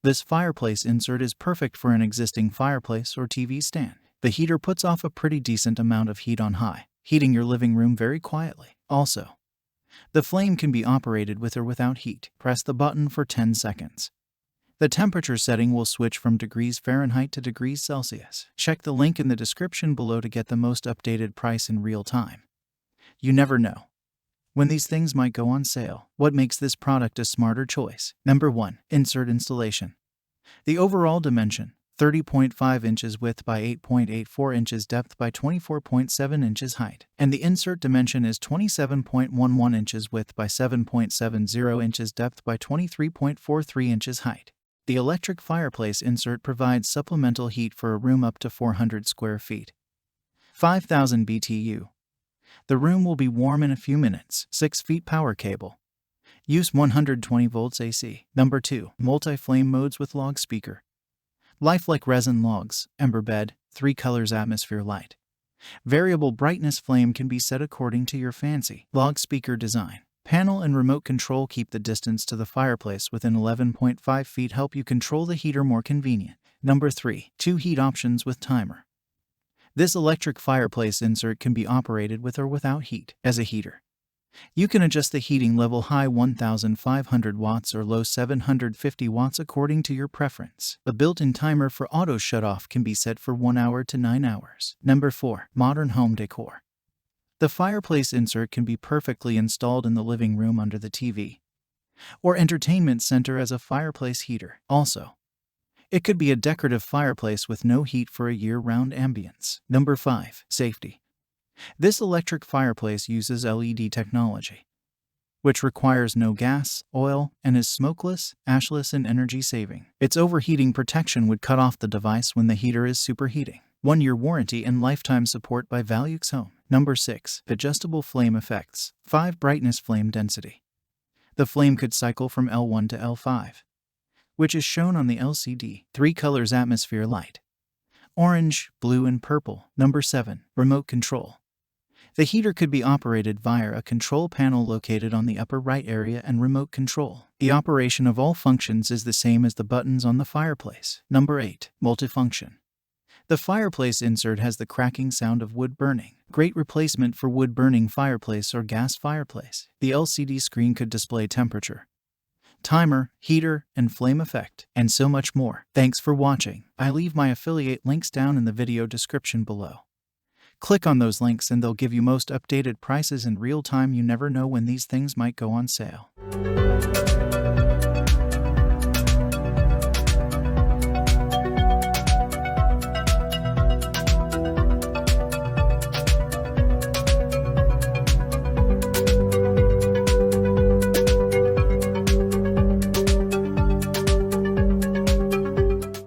This fireplace insert is perfect for an existing fireplace or TV stand. The heater puts off a pretty decent amount of heat on high, heating your living room very quietly. Also, the flame can be operated with or without heat. Press the button for 10 seconds. The temperature setting will switch from degrees Fahrenheit to degrees Celsius. Check the link in the description below to get the most updated price in real time. You never know when these things might go on sale. What makes this product a smarter choice? Number 1. Insert installation. The overall dimension, 30.5 inches width by 8.84 inches depth by 24.7 inches height. And the insert dimension is 27.11 inches width by 7.70 inches depth by 23.43 inches height. The electric fireplace insert provides supplemental heat for a room up to 400 square feet. 5,000 BTU. The room will be warm in a few minutes. 6 feet power cable. Use 120 volts AC. Number 2. Multi-flame modes with log speaker. Lifelike resin logs, ember bed, 3 colors atmosphere light. Variable brightness flame can be set according to your fancy. Log speaker design. Panel and remote control keep the distance to the fireplace within 11.5 feet, help you control the heater more convenient. Number 3. 2 heat options with timer. This electric fireplace insert can be operated with or without heat. As a heater, you can adjust the heating level high 1500 watts or low 750 watts according to your preference. A built-in timer for auto shutoff can be set for 1 hour to 9 hours. Number 4. Modern home decor. The fireplace insert can be perfectly installed in the living room under the TV or entertainment center as a fireplace heater. Also, it could be a decorative fireplace with no heat for a year-round ambience. Number 5. Safety. This electric fireplace uses LED technology, which requires no gas, oil, and is smokeless, ashless, and energy-saving. Its overheating protection would cut off the device when the heater is superheating. 1-year warranty and lifetime support by Valuxhome. Number 6. Adjustable flame effects. 5 brightness flame density. The flame could cycle from L1 to L5, which is shown on the LCD. 3 colors atmosphere light. Orange, blue, and purple. Number 7. Remote control. The heater could be operated via a control panel located on the upper right area and remote control. The operation of all functions is the same as the buttons on the fireplace. Number 8. Multifunction. The fireplace insert has the cracking sound of wood burning. Great replacement for wood-burning fireplace or gas fireplace. The LCD screen could display temperature, timer, heater, and flame effect, and so much more. Thanks for watching. I leave my affiliate links down in the video description below. Click on those links and they'll give you most updated prices in real time. You never know when these things might go on sale.